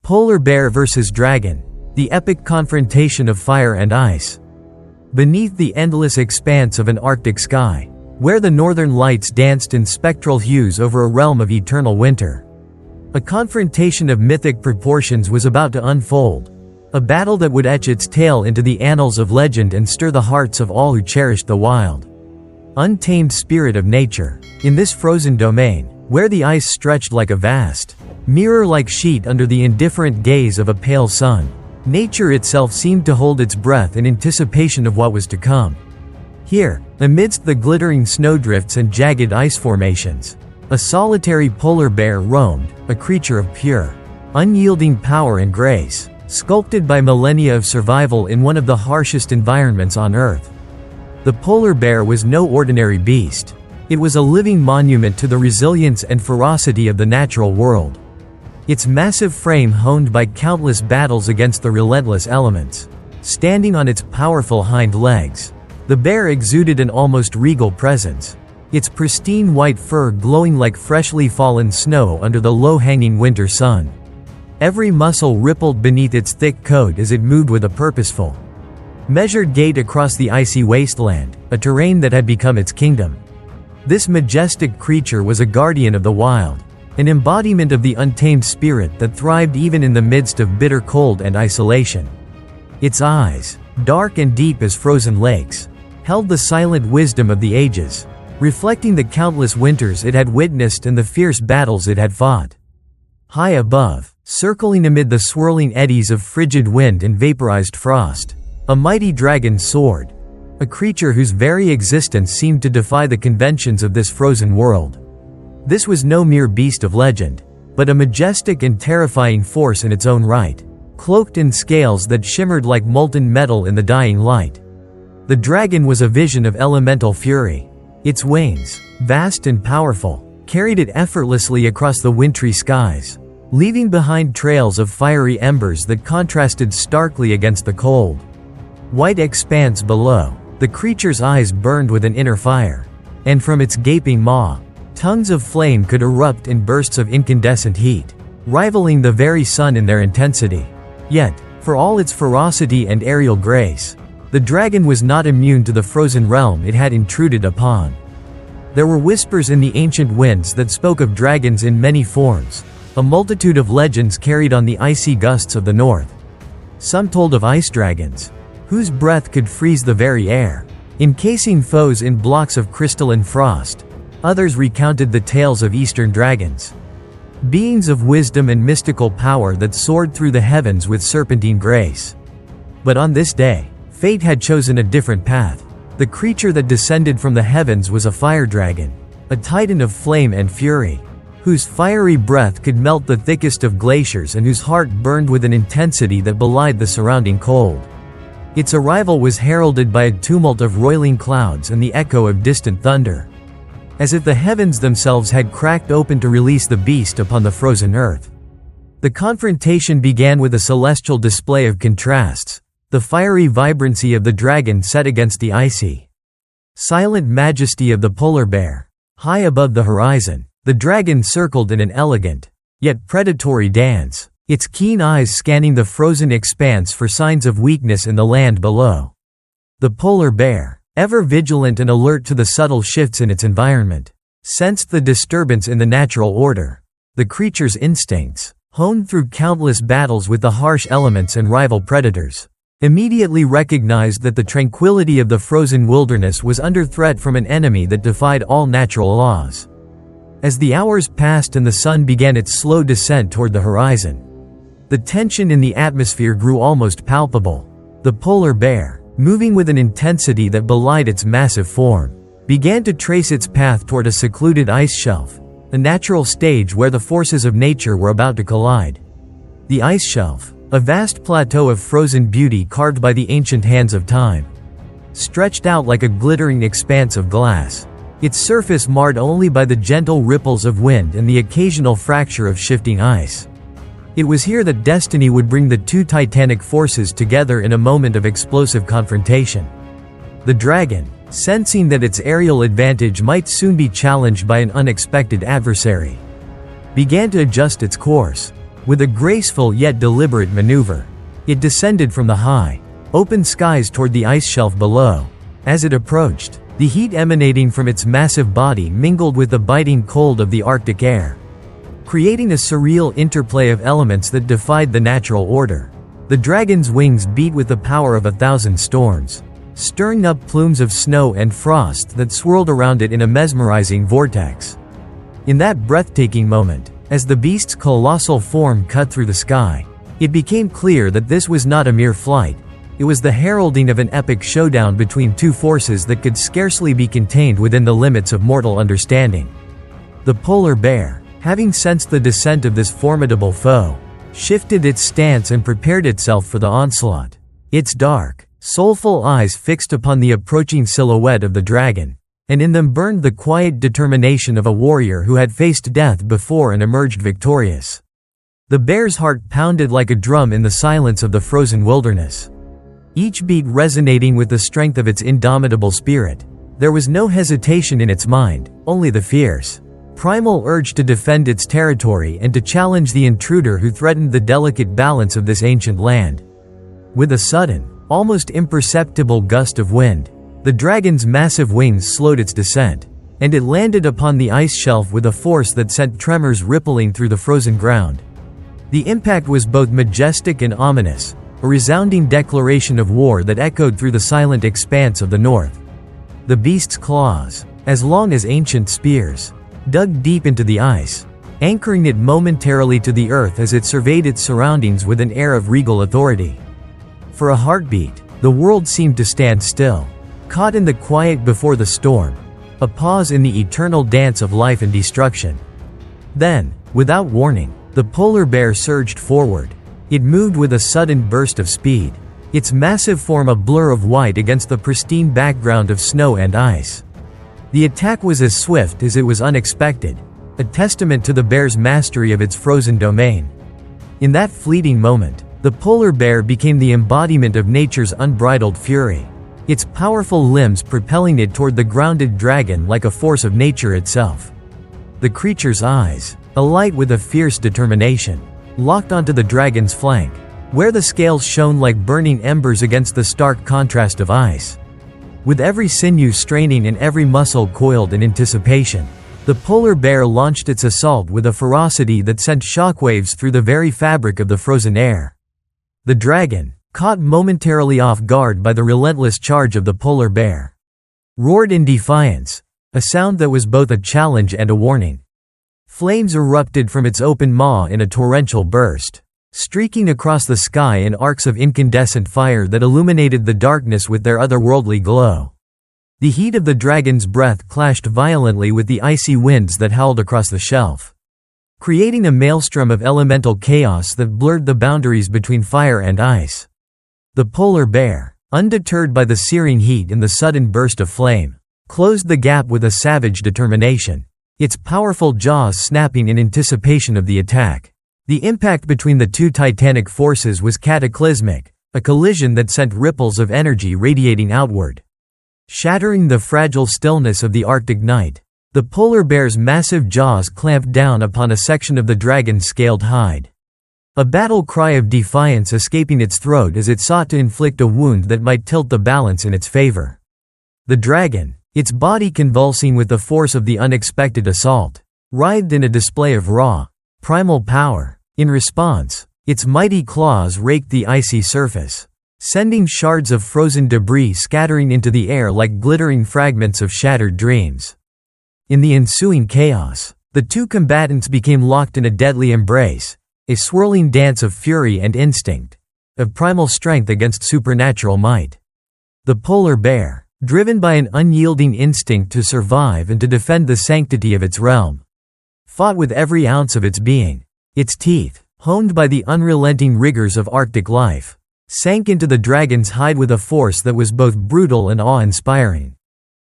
Polar bear versus dragon. The epic confrontation of fire and ice. Beneath the endless expanse of an Arctic sky, where the northern lights danced in spectral hues over a realm of eternal winter, a confrontation of mythic proportions was about to unfold. A battle that would etch its tale into the annals of legend and stir the hearts of all who cherished the wild, untamed spirit of nature. In this frozen domain, where the ice stretched like a vast, mirror-like sheet under the indifferent gaze of a pale sun, nature itself seemed to hold its breath in anticipation of what was to come. Here, amidst the glittering snowdrifts and jagged ice formations, a solitary polar bear roamed, a creature of pure, unyielding power and grace, sculpted by millennia of survival in one of the harshest environments on Earth. The polar bear was no ordinary beast. It was a living monument to the resilience and ferocity of the natural world. Its massive frame honed by countless battles against the relentless elements. Standing on its powerful hind legs, the bear exuded an almost regal presence, its pristine white fur glowing like freshly fallen snow under the low-hanging winter sun. Every muscle rippled beneath its thick coat as it moved with a purposeful, measured gait across the icy wasteland, a terrain that had become its kingdom. This majestic creature was a guardian of the wild, an embodiment of the untamed spirit that thrived even in the midst of bitter cold and isolation. Its eyes, dark and deep as frozen lakes, held the silent wisdom of the ages, reflecting the countless winters it had witnessed and the fierce battles it had fought. High above, circling amid the swirling eddies of frigid wind and vaporized frost, a mighty dragon soared, a creature whose very existence seemed to defy the conventions of this frozen world. This was no mere beast of legend, but a majestic and terrifying force in its own right, cloaked in scales that shimmered like molten metal in the dying light. The dragon was a vision of elemental fury. Its wings, vast and powerful, carried it effortlessly across the wintry skies, leaving behind trails of fiery embers that contrasted starkly against the cold, white expanse below. The creature's eyes burned with an inner fire, and from its gaping maw, tongues of flame could erupt in bursts of incandescent heat, rivaling the very sun in their intensity. Yet, for all its ferocity and aerial grace, the dragon was not immune to the frozen realm it had intruded upon. There were whispers in the ancient winds that spoke of dragons in many forms, a multitude of legends carried on the icy gusts of the north. Some told of ice dragons, whose breath could freeze the very air, encasing foes in blocks of crystalline frost. Others recounted the tales of eastern dragons, beings of wisdom and mystical power that soared through the heavens with serpentine grace. But on this day, fate had chosen a different path. The creature that descended from the heavens was a fire dragon, a titan of flame and fury, whose fiery breath could melt the thickest of glaciers and whose heart burned with an intensity that belied the surrounding cold. Its arrival was heralded by a tumult of roiling clouds and the echo of distant thunder, as if the heavens themselves had cracked open to release the beast upon the frozen earth. The confrontation began with a celestial display of contrasts, the fiery vibrancy of the dragon set against the icy, silent majesty of the polar bear. High above the horizon, the dragon circled in an elegant, yet predatory dance, its keen eyes scanning the frozen expanse for signs of weakness in the land below. The polar bear, ever vigilant and alert to the subtle shifts in its environment, sensed the disturbance in the natural order. The creature's instincts, honed through countless battles with the harsh elements and rival predators, immediately recognized that the tranquility of the frozen wilderness was under threat from an enemy that defied all natural laws. As the hours passed and the sun began its slow descent toward the horizon, the tension in the atmosphere grew almost palpable. The polar bear, moving with an intensity that belied its massive form, began to trace its path toward a secluded ice shelf, a natural stage where the forces of nature were about to collide. The ice shelf, a vast plateau of frozen beauty carved by the ancient hands of time, stretched out like a glittering expanse of glass, its surface marred only by the gentle ripples of wind and the occasional fracture of shifting ice. It was here that destiny would bring the two titanic forces together in a moment of explosive confrontation. The dragon, sensing that its aerial advantage might soon be challenged by an unexpected adversary, began to adjust its course. With a graceful yet deliberate maneuver, it descended from the high, open skies toward the ice shelf below. As it approached, the heat emanating from its massive body mingled with the biting cold of the Arctic air, creating a surreal interplay of elements that defied the natural order. The dragon's wings beat with the power of 1,000 storms, stirring up plumes of snow and frost that swirled around it in a mesmerizing vortex. In that breathtaking moment, as the beast's colossal form cut through the sky, it became clear that this was not a mere flight. It was the heralding of an epic showdown between two forces that could scarcely be contained within the limits of mortal understanding. The polar bear, having sensed the descent of this formidable foe, shifted its stance and prepared itself for the onslaught. Its dark, soulful eyes fixed upon the approaching silhouette of the dragon, and in them burned the quiet determination of a warrior who had faced death before and emerged victorious. The bear's heart pounded like a drum in the silence of the frozen wilderness, each beat resonating with the strength of its indomitable spirit. There was no hesitation in its mind, only the fierce, primal urge to defend its territory and to challenge the intruder who threatened the delicate balance of this ancient land. With a sudden, almost imperceptible gust of wind, the dragon's massive wings slowed its descent, and it landed upon the ice shelf with a force that sent tremors rippling through the frozen ground. The impact was both majestic and ominous, a resounding declaration of war that echoed through the silent expanse of the north. The beast's claws, as long as ancient spears, dug deep into the ice, anchoring it momentarily to the earth as it surveyed its surroundings with an air of regal authority. For a heartbeat, the world seemed to stand still, caught in the quiet before the storm, a pause in the eternal dance of life and destruction. Then, without warning, the polar bear surged forward. It moved with a sudden burst of speed, its massive form a blur of white against the pristine background of snow and ice. The attack was as swift as it was unexpected, a testament to the bear's mastery of its frozen domain. In that fleeting moment, the polar bear became the embodiment of nature's unbridled fury, its powerful limbs propelling it toward the grounded dragon like a force of nature itself. The creature's eyes, alight with a fierce determination, locked onto the dragon's flank, where the scales shone like burning embers against the stark contrast of ice. With every sinew straining and every muscle coiled in anticipation, the polar bear launched its assault with a ferocity that sent shockwaves through the very fabric of the frozen air. The dragon, caught momentarily off guard by the relentless charge of the polar bear, roared in defiance, a sound that was both a challenge and a warning. Flames erupted from its open maw in a torrential burst, streaking across the sky in arcs of incandescent fire that illuminated the darkness with their otherworldly glow. The heat of the dragon's breath clashed violently with the icy winds that howled across the shelf, creating a maelstrom of elemental chaos that blurred the boundaries between fire and ice. The polar bear, undeterred by the searing heat and the sudden burst of flame, closed the gap with a savage determination, its powerful jaws snapping in anticipation of the attack. The impact between the two titanic forces was cataclysmic, a collision that sent ripples of energy radiating outward, shattering the fragile stillness of the Arctic night. The polar bear's massive jaws clamped down upon a section of the dragon's scaled hide, a battle cry of defiance escaping its throat as it sought to inflict a wound that might tilt the balance in its favor. The dragon, its body convulsing with the force of the unexpected assault, writhed in a display of raw, primal power. In response, its mighty claws raked the icy surface, sending shards of frozen debris scattering into the air like glittering fragments of shattered dreams. In the ensuing chaos, the two combatants became locked in a deadly embrace, a swirling dance of fury and instinct, of primal strength against supernatural might. The polar bear, driven by an unyielding instinct to survive and to defend the sanctity of its realm, fought with every ounce of its being. Its teeth, honed by the unrelenting rigors of Arctic life, sank into the dragon's hide with a force that was both brutal and awe-inspiring.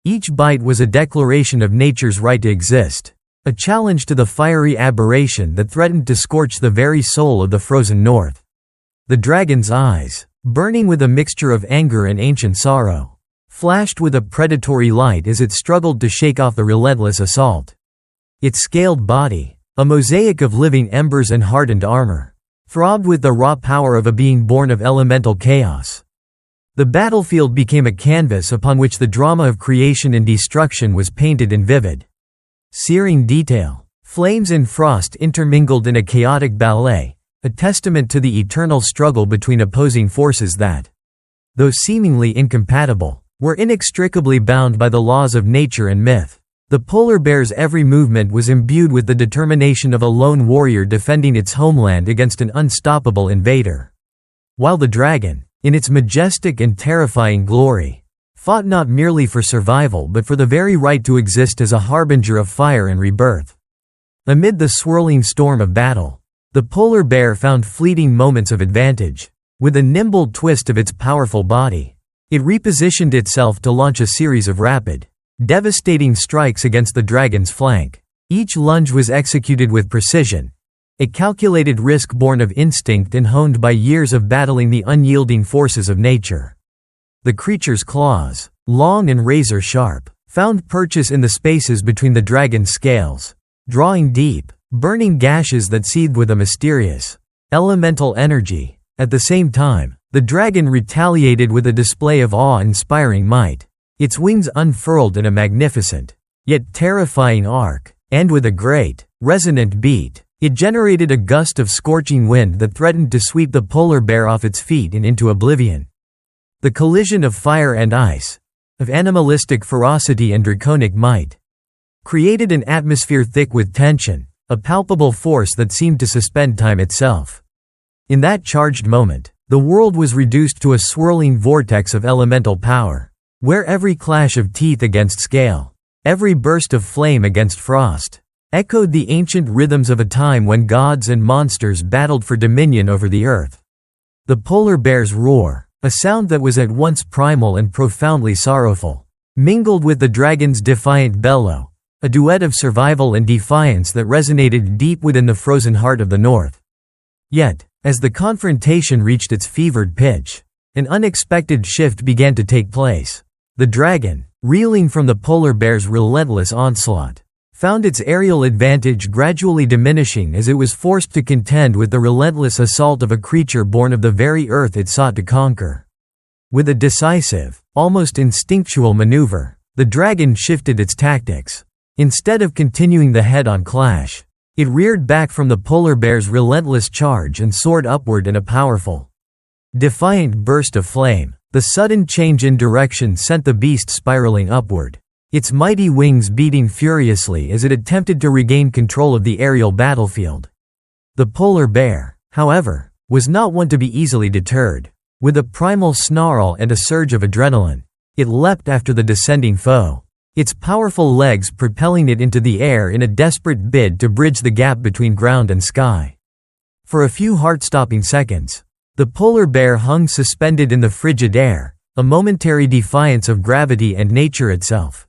Each bite was a declaration of nature's right to exist, a challenge to the fiery aberration that threatened to scorch the very soul of the frozen north. The dragon's eyes, burning with a mixture of anger and ancient sorrow, flashed with a predatory light as it struggled to shake off the relentless assault. Its scaled body, a mosaic of living embers and hardened armor, throbbed with the raw power of a being born of elemental chaos. The battlefield became a canvas upon which the drama of creation and destruction was painted in vivid, searing detail. Flames and frost intermingled in a chaotic ballet, a testament to the eternal struggle between opposing forces that, though seemingly incompatible, were inextricably bound by the laws of nature and myth. The polar bear's every movement was imbued with the determination of a lone warrior defending its homeland against an unstoppable invader. While the dragon, in its majestic and terrifying glory, fought not merely for survival but for the very right to exist as a harbinger of fire and rebirth. Amid the swirling storm of battle, the polar bear found fleeting moments of advantage. With a nimble twist of its powerful body, it repositioned itself to launch a series of rapid, devastating strikes against the dragon's flank. Each lunge was executed with precision, a calculated risk born of instinct and honed by years of battling the unyielding forces of nature. The creature's claws, long and razor-sharp, found purchase in the spaces between the dragon's scales, drawing deep, burning gashes that seethed with a mysterious, elemental energy. At the same time, the dragon retaliated with a display of awe-inspiring might. Its wings unfurled in a magnificent, yet terrifying arc, and with a great, resonant beat, it generated a gust of scorching wind that threatened to sweep the polar bear off its feet and into oblivion. The collision of fire and ice, of animalistic ferocity and draconic might, created an atmosphere thick with tension, a palpable force that seemed to suspend time itself. In that charged moment, the world was reduced to a swirling vortex of elemental power, where every clash of teeth against scale, every burst of flame against frost, echoed the ancient rhythms of a time when gods and monsters battled for dominion over the earth. The polar bear's roar, a sound that was at once primal and profoundly sorrowful, mingled with the dragon's defiant bellow, a duet of survival and defiance that resonated deep within the frozen heart of the north. Yet, as the confrontation reached its fevered pitch, an unexpected shift began to take place. The dragon, reeling from the polar bear's relentless onslaught, found its aerial advantage gradually diminishing as it was forced to contend with the relentless assault of a creature born of the very earth it sought to conquer. With a decisive, almost instinctual maneuver, the dragon shifted its tactics. Instead of continuing the head-on clash, it reared back from the polar bear's relentless charge and soared upward in a powerful, defiant burst of flame. The sudden change in direction sent the beast spiraling upward, its mighty wings beating furiously as it attempted to regain control of the aerial battlefield. The polar bear, however, was not one to be easily deterred. With a primal snarl and a surge of adrenaline, it leapt after the descending foe, its powerful legs propelling it into the air in a desperate bid to bridge the gap between ground and sky. For a few heart-stopping seconds, the polar bear hung suspended in the frigid air, a momentary defiance of gravity and nature itself.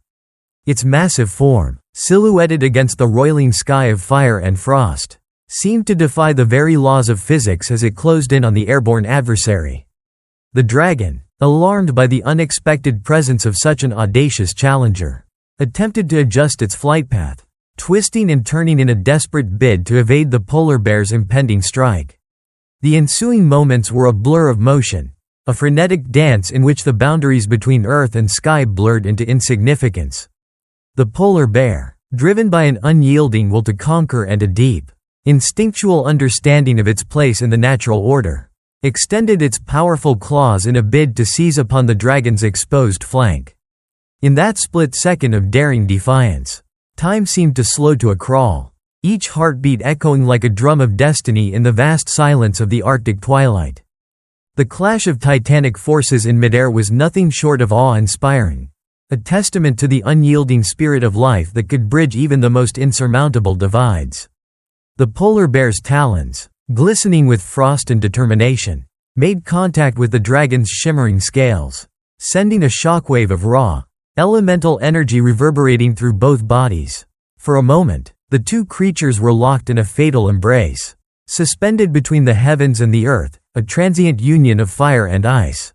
Its massive form, silhouetted against the roiling sky of fire and frost, seemed to defy the very laws of physics as it closed in on the airborne adversary. The dragon, alarmed by the unexpected presence of such an audacious challenger, attempted to adjust its flight path, twisting and turning in a desperate bid to evade the polar bear's impending strike. The ensuing moments were a blur of motion, a frenetic dance in which the boundaries between earth and sky blurred into insignificance. The polar bear, driven by an unyielding will to conquer and a deep, instinctual understanding of its place in the natural order, extended its powerful claws in a bid to seize upon the dragon's exposed flank. In that split second of daring defiance, time seemed to slow to a crawl, each heartbeat echoing like a drum of destiny in the vast silence of the Arctic twilight. The clash of titanic forces in midair was nothing short of awe-inspiring, a testament to the unyielding spirit of life that could bridge even the most insurmountable divides. The polar bear's talons, glistening with frost and determination, made contact with the dragon's shimmering scales, sending a shockwave of raw, elemental energy reverberating through both bodies. For a moment, the two creatures were locked in a fatal embrace, suspended between the heavens and the earth, a transient union of fire and ice.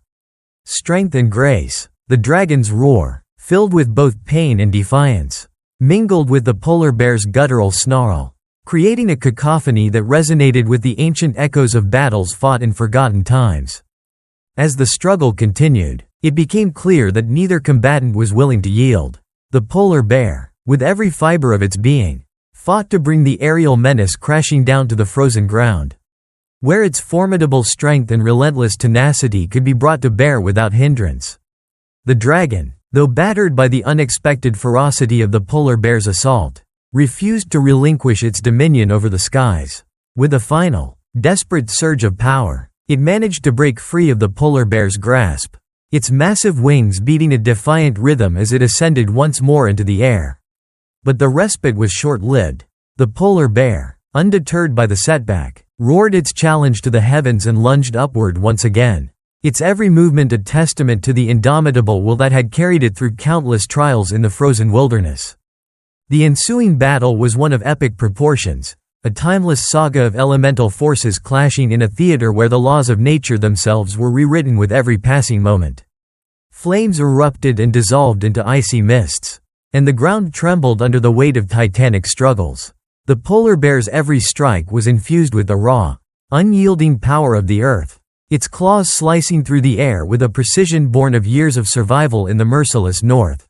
Strength and grace, the dragon's roar, filled with both pain and defiance, mingled with the polar bear's guttural snarl, creating a cacophony that resonated with the ancient echoes of battles fought in forgotten times. As the struggle continued, it became clear that neither combatant was willing to yield. The polar bear, with every fiber of its being, fought to bring the aerial menace crashing down to the frozen ground, where its formidable strength and relentless tenacity could be brought to bear without hindrance. The dragon, though battered by the unexpected ferocity of the polar bear's assault, refused to relinquish its dominion over the skies. With a final, desperate surge of power, it managed to break free of the polar bear's grasp, its massive wings beating a defiant rhythm as it ascended once more into the air. But the respite was short-lived. The polar bear, undeterred by the setback, roared its challenge to the heavens and lunged upward once again, its every movement a testament to the indomitable will that had carried it through countless trials in the frozen wilderness. The ensuing battle was one of epic proportions, a timeless saga of elemental forces clashing in a theater where the laws of nature themselves were rewritten with every passing moment. Flames erupted and dissolved into icy mists, and the ground trembled under the weight of titanic struggles. The polar bear's every strike was infused with the raw, unyielding power of the earth, its claws slicing through the air with a precision born of years of survival in the merciless north.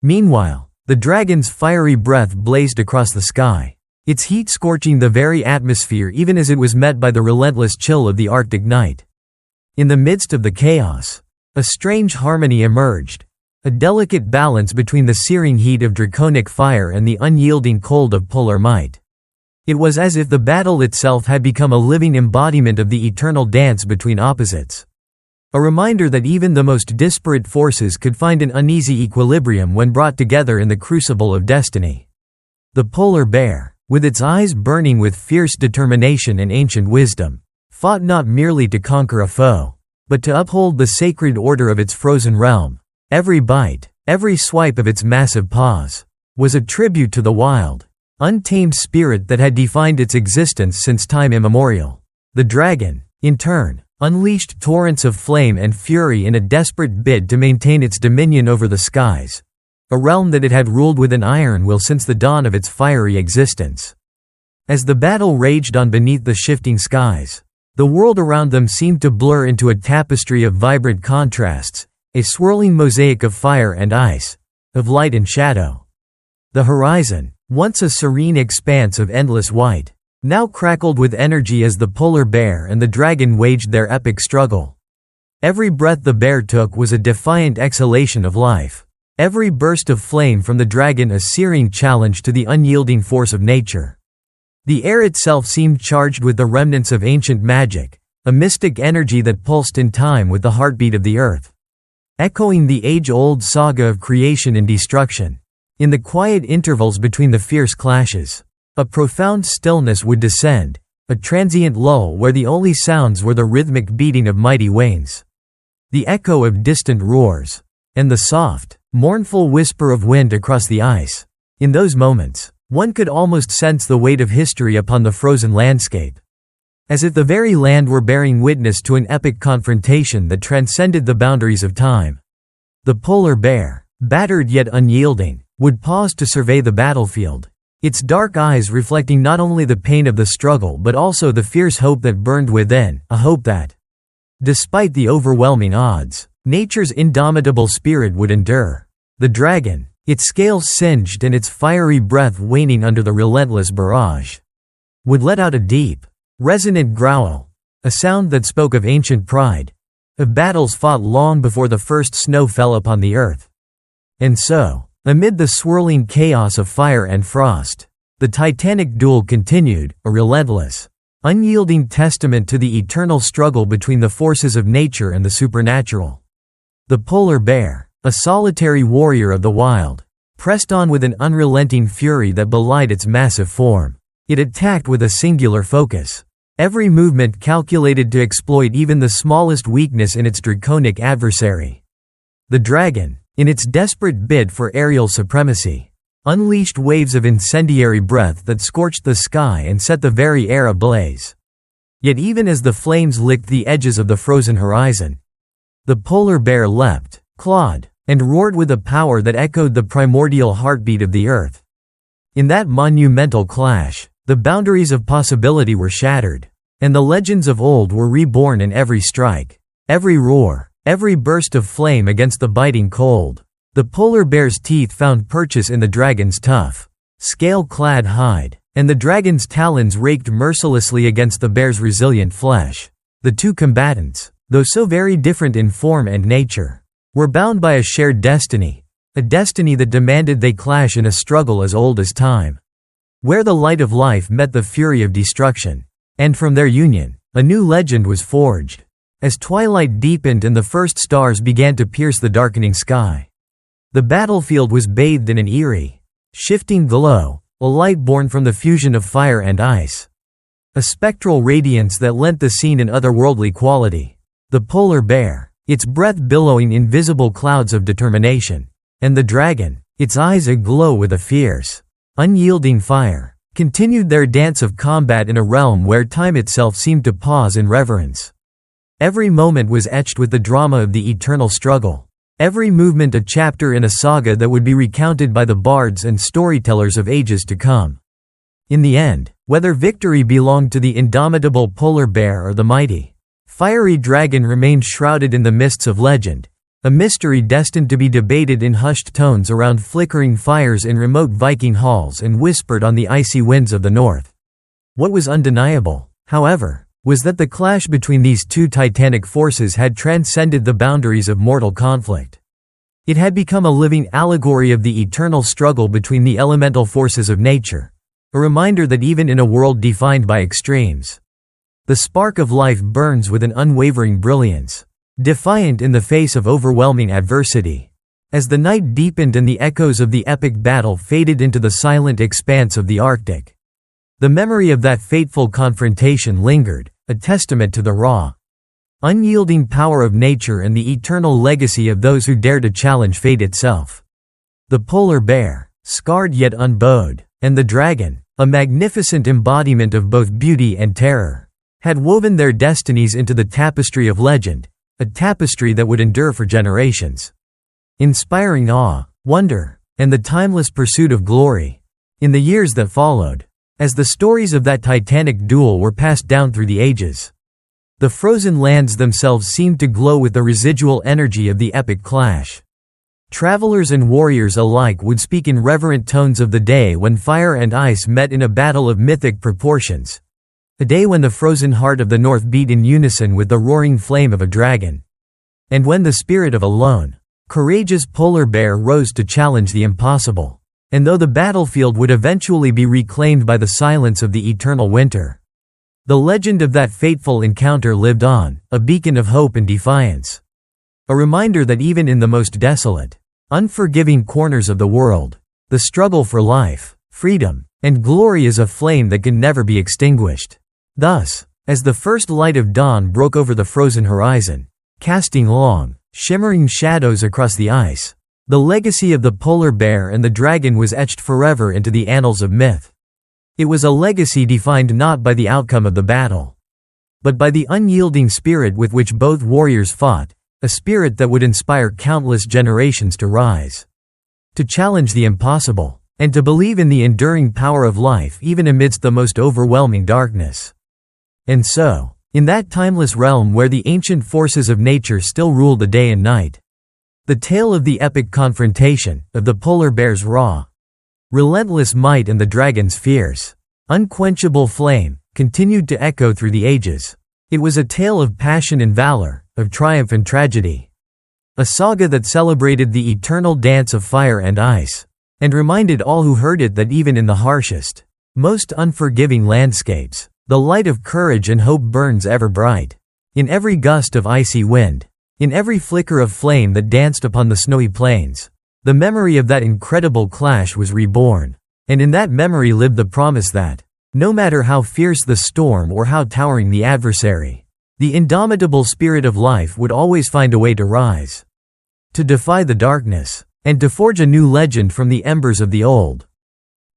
Meanwhile, the dragon's fiery breath blazed across the sky, its heat scorching the very atmosphere even as it was met by the relentless chill of the Arctic night. In the midst of the chaos, a strange harmony emerged, a delicate balance between the searing heat of draconic fire and the unyielding cold of polar might. It was as if the battle itself had become a living embodiment of the eternal dance between opposites. A reminder that even the most disparate forces could find an uneasy equilibrium when brought together in the crucible of destiny. The polar bear, with its eyes burning with fierce determination and ancient wisdom, fought not merely to conquer a foe, but to uphold the sacred order of its frozen realm. Every bite, every swipe of its massive paws, was a tribute to the wild, untamed spirit that had defined its existence since time immemorial. The dragon, in turn, unleashed torrents of flame and fury in a desperate bid to maintain its dominion over the skies, a realm that it had ruled with an iron will since the dawn of its fiery existence. As the battle raged on beneath the shifting skies, the world around them seemed to blur into a tapestry of vibrant contrasts, a swirling mosaic of fire and ice, of light and shadow. The horizon, once a serene expanse of endless white, now crackled with energy as the polar bear and the dragon waged their epic struggle. Every breath the bear took was a defiant exhalation of life, every burst of flame from the dragon a searing challenge to the unyielding force of nature. The air itself seemed charged with the remnants of ancient magic, a mystic energy that pulsed in time with the heartbeat of the earth, echoing the age-old saga of creation and destruction. In the quiet intervals between the fierce clashes, a profound stillness would descend, a transient lull where the only sounds were the rhythmic beating of mighty wings, the echo of distant roars, and the soft, mournful whisper of wind across the ice. In those moments, one could almost sense the weight of history upon the frozen landscape, as if the very land were bearing witness to an epic confrontation that transcended the boundaries of time. The polar bear, battered yet unyielding, would pause to survey the battlefield, its dark eyes reflecting not only the pain of the struggle but also the fierce hope that burned within, a hope that, despite the overwhelming odds, nature's indomitable spirit would endure. The dragon, its scales singed and its fiery breath waning under the relentless barrage, would let out a deep, resonant growl, a sound that spoke of ancient pride, of battles fought long before the first snow fell upon the earth. And so, amid the swirling chaos of fire and frost, the titanic duel continued, a relentless, unyielding testament to the eternal struggle between the forces of nature and the supernatural. The polar bear, a solitary warrior of the wild, pressed on with an unrelenting fury that belied its massive form. It attacked with a singular focus, every movement calculated to exploit even the smallest weakness in its draconic adversary. The dragon, in its desperate bid for aerial supremacy, unleashed waves of incendiary breath that scorched the sky and set the very air ablaze. Yet even as the flames licked the edges of the frozen horizon, the polar bear leapt, clawed, and roared with a power that echoed the primordial heartbeat of the earth. In that monumental clash, The boundaries of possibility were shattered, and the legends of old were reborn in every strike, every roar, every burst of flame against the biting cold. The polar bear's teeth found purchase in the dragon's tough, scale-clad hide, and the dragon's talons raked mercilessly against the bear's resilient flesh. The two combatants, though so very different in form and nature, were bound by a shared destiny, a destiny that demanded they clash in a struggle as old as time, where the light of life met the fury of destruction. And from their union, a new legend was forged. As twilight deepened and the first stars began to pierce the darkening sky, the battlefield was bathed in an eerie, shifting glow, a light born from the fusion of fire and ice, a spectral radiance that lent the scene an otherworldly quality. The polar bear, its breath billowing invisible clouds of determination, and the dragon, its eyes aglow with a fierce, unyielding fire, continued their dance of combat in a realm where time itself seemed to pause in reverence. Every moment was etched with the drama of the eternal struggle, every movement a chapter in a saga that would be recounted by the bards and storytellers of ages to come. In the end, whether victory belonged to the indomitable polar bear or the mighty, fiery dragon remained shrouded in the mists of legend, a mystery destined to be debated in hushed tones around flickering fires in remote Viking halls and whispered on the icy winds of the north. What was undeniable, however, was that the clash between these two titanic forces had transcended the boundaries of mortal conflict. It had become a living allegory of the eternal struggle between the elemental forces of nature, a reminder that even in a world defined by extremes, the spark of life burns with an unwavering brilliance, defiant in the face of overwhelming adversity. As the night deepened and the echoes of the epic battle faded into the silent expanse of the Arctic, the memory of that fateful confrontation lingered, a testament to the raw, unyielding power of nature and the eternal legacy of those who dare to challenge fate itself. The polar bear, scarred yet unbowed, and the dragon, a magnificent embodiment of both beauty and terror, had woven their destinies into the tapestry of legend, a tapestry that would endure for generations, inspiring awe, wonder, and the timeless pursuit of glory. In the years that followed, as the stories of that titanic duel were passed down through the ages, the frozen lands themselves seemed to glow with the residual energy of the epic clash. Travelers and warriors alike would speak in reverent tones of the day when fire and ice met in a battle of mythic proportions, a day when the frozen heart of the north beat in unison with the roaring flame of a dragon, and when the spirit of a lone, courageous polar bear rose to challenge the impossible. And though the battlefield would eventually be reclaimed by the silence of the eternal winter, the legend of that fateful encounter lived on, a beacon of hope and defiance. A reminder that even in the most desolate, unforgiving corners of the world, the struggle for life, freedom, and glory is a flame that can never be extinguished. Thus, as the first light of dawn broke over the frozen horizon, casting long, shimmering shadows across the ice, the legacy of the polar bear and the dragon was etched forever into the annals of myth. It was a legacy defined not by the outcome of the battle, but by the unyielding spirit with which both warriors fought, a spirit that would inspire countless generations to rise, to challenge the impossible, and to believe in the enduring power of life even amidst the most overwhelming darkness. And so, in that timeless realm where the ancient forces of nature still rule the day and night, the tale of the epic confrontation, of the polar bear's raw, relentless might and the dragon's fierce, unquenchable flame, continued to echo through the ages. It was a tale of passion and valor, of triumph and tragedy. A saga that celebrated the eternal dance of fire and ice, and reminded all who heard it that even in the harshest, most unforgiving landscapes, the light of courage and hope burns ever bright. In every gust of icy wind, in every flicker of flame that danced upon the snowy plains, the memory of that incredible clash was reborn, and in that memory lived the promise that, no matter how fierce the storm or how towering the adversary, the indomitable spirit of life would always find a way to rise, to defy the darkness, and to forge a new legend from the embers of the old.